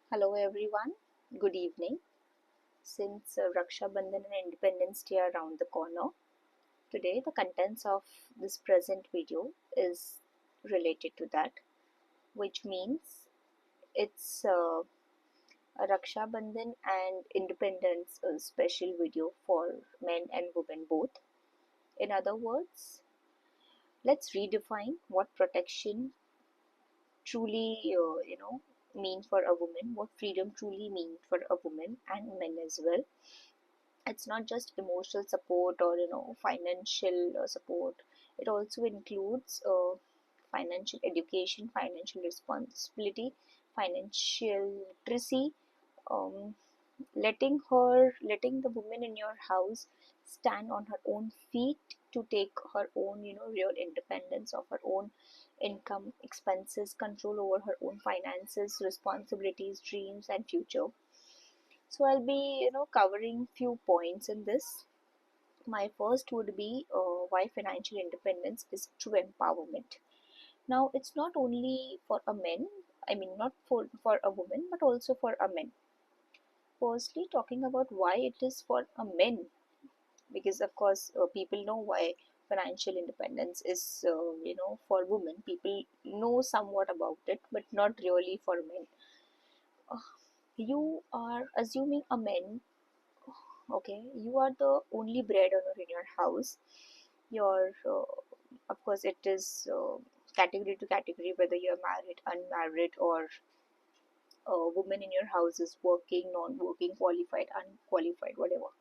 Hello everyone, good evening. Since Raksha Bandhan and Independence Day are around the corner, today the contents of this present video is related to that, which means it's a Raksha Bandhan and Independence special video for men and women both. In other words, let's redefine what protection truly, mean for a woman, what freedom truly means for a woman and men as well. It's not just emotional support or financial support. It also includes financial education, financial responsibility, financial literacy, um, letting the woman in your house stand on her own feet to take her own real independence of her own income, expenses, control over her own finances, responsibilities, dreams and future. So I'll be, covering few points in this. My first would be why financial independence is true empowerment. Now, it's not only for a man, I mean, not for a woman, but also for a man. Firstly, talking about why it is for a man, because of course, people know why financial independence is, for women. People know somewhat about it, but not really for men. Uh, you are assuming a man. Okay, you are the only breadwinner in your house. Your, of course, it is category to category whether you're married, unmarried, or a woman in your house is working, non-working, qualified, unqualified, whatever.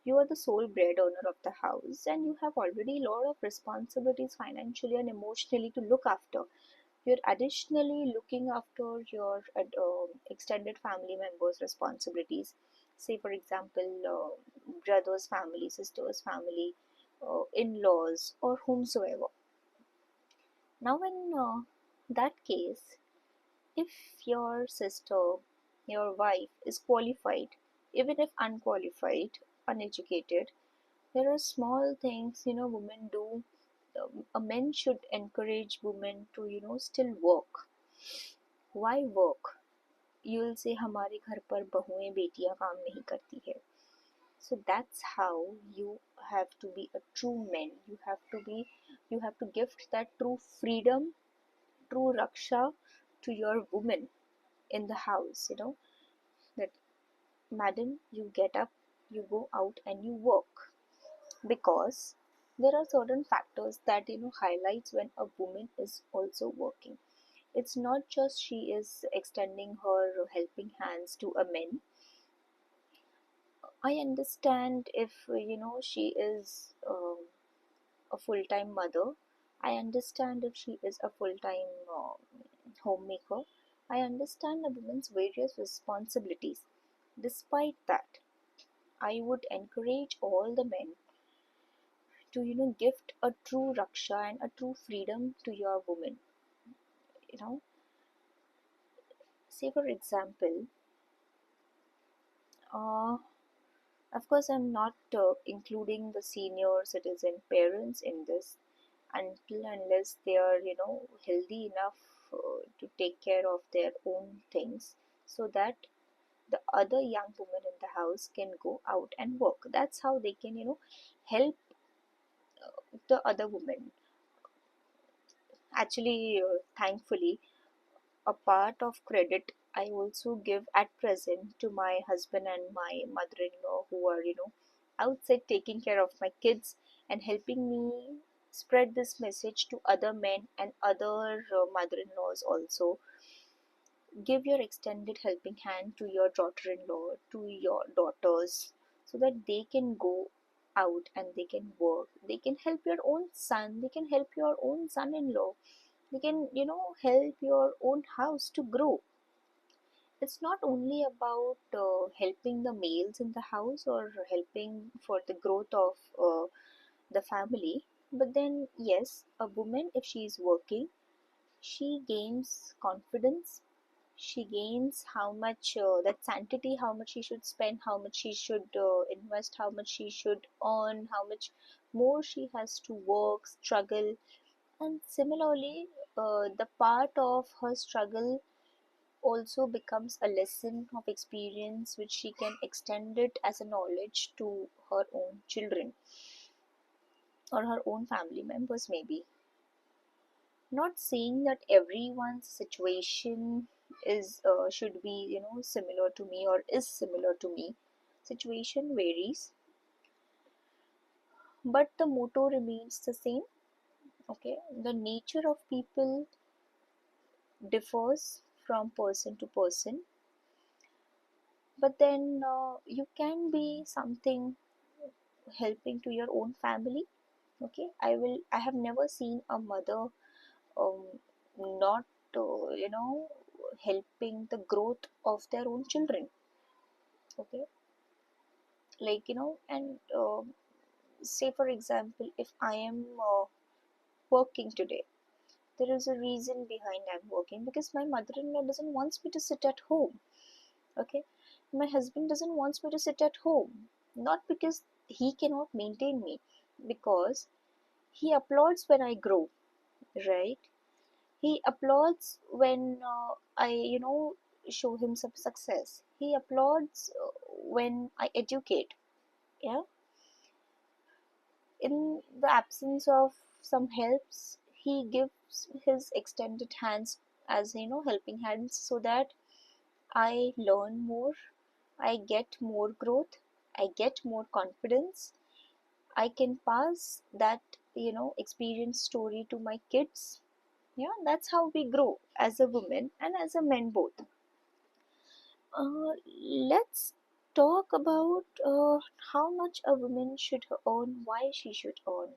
You are the sole breadwinner of the house, and you have already a lot of responsibilities financially and emotionally to look after. You're additionally looking after your extended family members' responsibilities. Say, for example, brother's family, sister's family, in-laws, or whomsoever. Now, in that case, if your sister, your wife is qualified, even if unqualified, uneducated, there are small things women do. A men should encourage women to still work. Why work? You'll say हमारे घर पर बहुएं बेटियां काम नहीं करती है. So that's how you have to be a true man. You have to gift that true freedom, true raksha to your woman in the house. That madam, you get up, you go out and you work, because there are certain factors that highlights when a woman is also working. It's not just she is extending her helping hands to a man. I understand if she is a full-time mother. I understand if she is a full-time homemaker. I understand a woman's various responsibilities. Despite that, I would encourage all the men to gift a true raksha and a true freedom to your woman. You know, say for example, uh, of course, I'm not including the senior citizen parents in this until unless they are, healthy enough to take care of their own things, so that the other young women in the house can go out and work. That's how they can, help the other women. Actually, thankfully, a part of credit I also give at present to my husband and my mother-in-law, who are, outside taking care of my kids and helping me spread this message to other men and other mother-in-laws also. Give your extended helping hand to your daughter-in-law, to your daughters, so that they can go out and they can work. They can help your own son, they can help your own son-in-law, they can help your own house to grow. It's not only about helping the males in the house or helping for the growth of the family, but then yes, a woman, if she is working, she gains confidence, she gains how much that sanctity, how much she should spend, how much she should invest, how much she should earn, how much more she has to work, struggle. And similarly, the part of her struggle also becomes a lesson of experience which she can extend it as a knowledge to her own children or her own family members, maybe. Not saying that everyone's situation is should be, similar to me or is similar to me. Situation varies, but the motto remains the same. Okay, the nature of people differs from person to person, but then you can be something helping to your own family. Okay, I have never seen a mother um, not helping the growth of their own children. Okay, like, and say for example, if I am working today, there is a reason behind I'm working, because my mother-in-law doesn't wants me to sit at home. Okay, my husband doesn't wants me to sit at home, not because he cannot maintain me, because he applauds when I grow, right? He applauds when I, show him some success. He applauds when I educate. Yeah, in the absence of some helps, he gives his extended hands as, helping hands, so that I learn more, I get more growth, I get more confidence, I can pass that, experience story to my kids. Yeah, that's how we grow as a woman and as a man both. Let's talk about how much a woman should earn, why she should earn.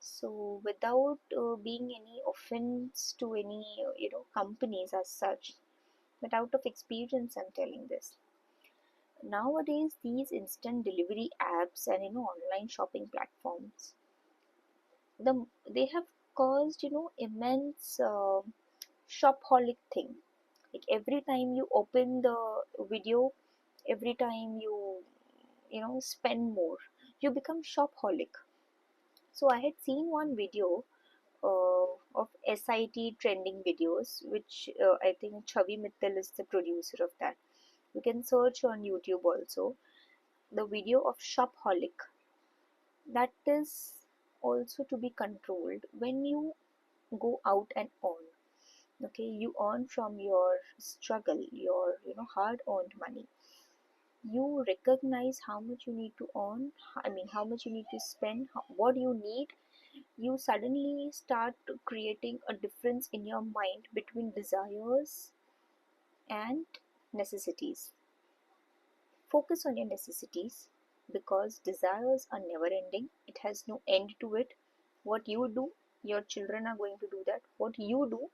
So, without being any offense to any, companies as such, but out of experience, I'm telling this. Nowadays, these instant delivery apps and, online shopping platforms, they have caused, immense shopaholic thing. Like every time you open the video, every time you spend more, you become shopaholic. So I had seen one video of SIT trending videos, which I think Chavi Mittal is the producer of that. You can search on YouTube also the video of shopaholic. That is also to be controlled. When you go out and earn, okay, you earn from your struggle, your hard earned money. You recognize how much you need to earn, I mean how much you need to spend, what you need. You suddenly start creating a difference in your mind between desires and necessities. Focus on your necessities, because desires are never ending, it has no end to it. What you do, your children are going to do that. What you do,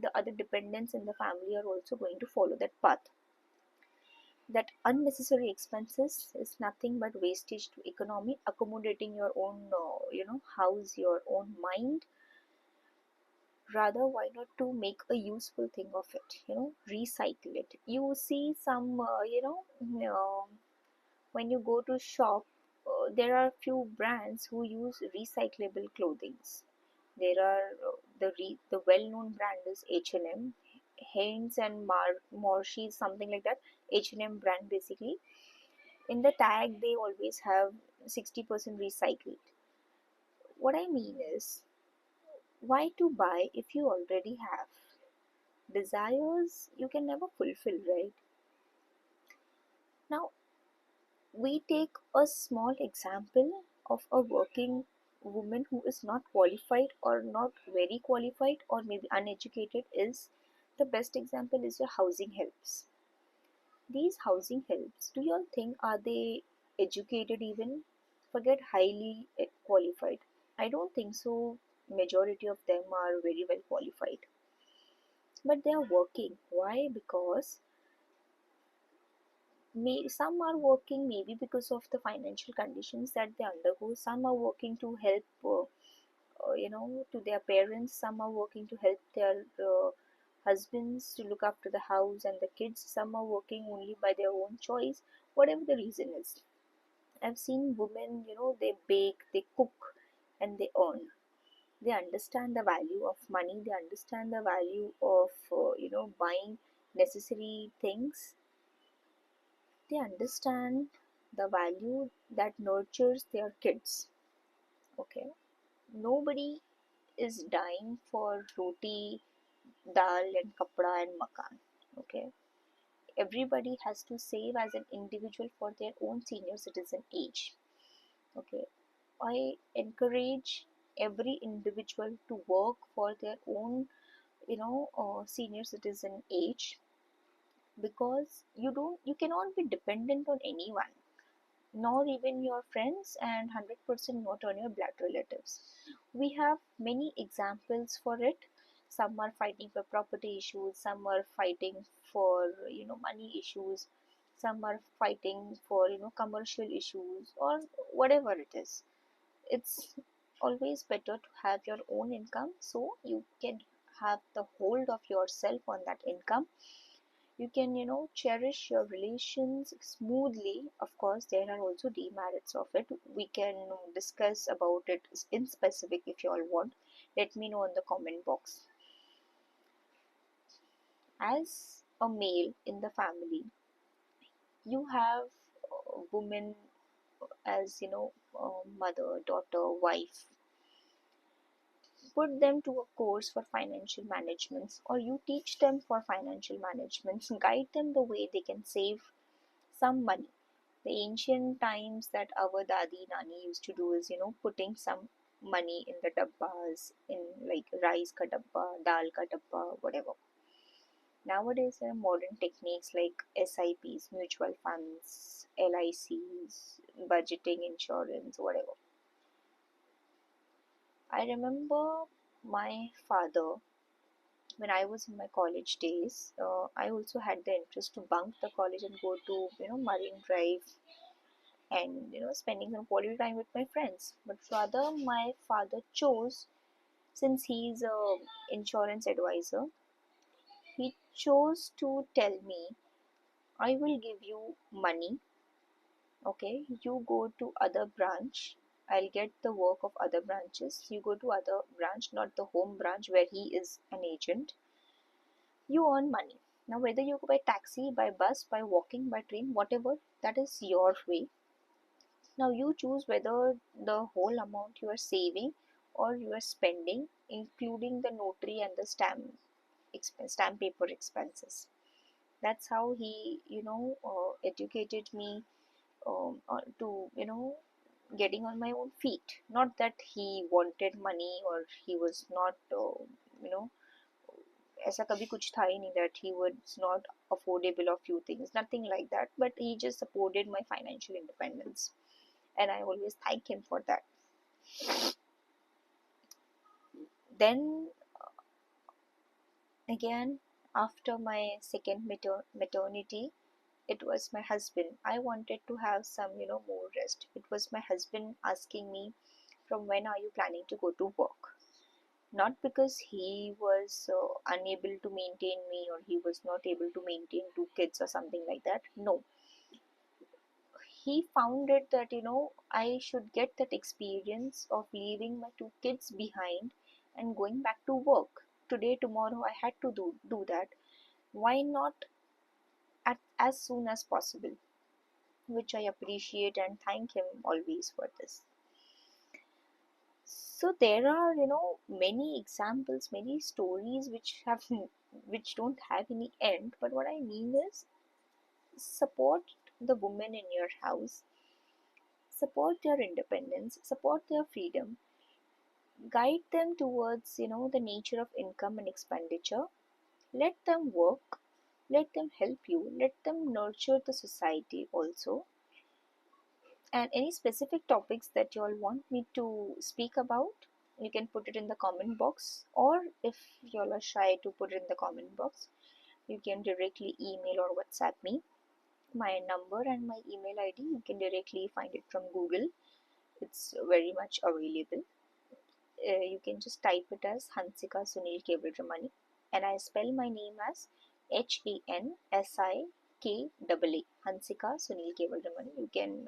the other dependents in the family are also going to follow that path. That unnecessary expenses is nothing but wastage to economy. Accommodating your own house, your own mind. Rather, why not to make a useful thing of it, recycle it. You see some when you go to shop, there are few brands who use recyclable clothings. There are the well-known brand is H&M, Haynes and Marshy, something like that. H&M brand basically. In the tag, they always have 60% recycled. What I mean is, why to buy if you already have? Desires you can never fulfill, right? Now, we take a small example of a working woman who is not qualified or not very qualified or maybe uneducated. Is the best example is your housing helps. These housing helps, do you all think, are they educated even? Forget highly qualified. I don't think so. Majority of them are very well qualified, but they are working. Why? Because some are working maybe because of the financial conditions that they undergo. Some are working to help to their parents. Some are working to help their husbands to look after the house and the kids. Some are working only by their own choice, whatever the reason is. I've seen women, they bake, they cook, and they earn. They understand the value of money. They understand the value of buying necessary things, they understand the value that nurtures their kids. Okay, nobody is dying for roti, dal, and kapda and makan. Okay, everybody has to save as an individual for their own senior citizen age. Okay, I encourage every individual to work for their own, senior citizen age, because you cannot be dependent on anyone, nor even your friends, and 100% not on your blood relatives. We have many examples for it. Some are fighting for property issues, some are fighting for money issues, some are fighting for commercial issues, or whatever it is. It's always better to have your own income so you can have the hold of yourself on that income. You can cherish your relations smoothly. Of course, there are also demerits of it. We can discuss about it in specific if you all want. Let me know in the comment box. As a male in the family, you have women as mother, daughter, wife. Put them to a course for financial management, or you teach them for financial management. Guide them the way they can save some money. The ancient times that our dadi nani used to do is putting some money in the dabbas, in like rice ka dabba, dal ka dabba, whatever. Nowadays there are modern techniques like SIPs, mutual funds, LICs, budgeting, insurance, whatever. I remember my father, when I was in my college days, I also had the interest to bunk the college and go to Marine Drive and spending some quality time with my friends. But rather, my father chose, since he's a insurance advisor, he chose to tell me, I will give you money. Okay, you go to other branch. I'll get the work of other branches. You go to other branch, not the home branch where he is an agent. You earn money. Now, whether you go by taxi, by bus, by walking, by train, whatever, that is your way. Now you choose whether the whole amount you are saving or you are spending, including the notary and the stamp paper expenses. That's how he, educated me to, getting on my own feet. Not that he wanted money or he was not, you know, ऐसा कभी कुछ था ही नहीं that he was not affordable of few things, nothing like that, but he just supported my financial independence, and I always thank him for that. Then again, after my second maternity, it was my husband. I wanted to have some, more rest. It was my husband asking me, from when are you planning to go to work? Not because he was unable to maintain me or he was not able to maintain two kids or something like that. No, he found it that I should get that experience of leaving my two kids behind and going back to work. Today, tomorrow, I had to do that. Why not at as soon as possible? Which I appreciate and thank him always for this. So there are many examples, many stories which have which don't have any end. But what I mean is, support the women in your house, support their independence, support their freedom, guide them towards the nature of income and expenditure. Let them work, let them help you, let them nurture the society also. And any specific topics that you all want me to speak about, you can put it in the comment box, or if you all are shy to put it in the comment box, you can directly email or WhatsApp me. My number and my email ID, you can directly find it from Google. It's very much available. You can just type it as Hansika Sunil Kevaldramani, and I spell my name as HANSIKAA, Hansika Sunil Kevaldramani. You can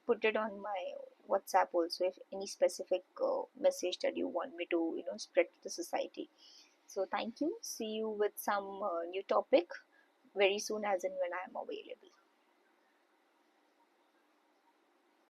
put it on my WhatsApp also if any specific message that you want me to spread to the society. So thank you. See you with some new topic very soon, as in when I am available.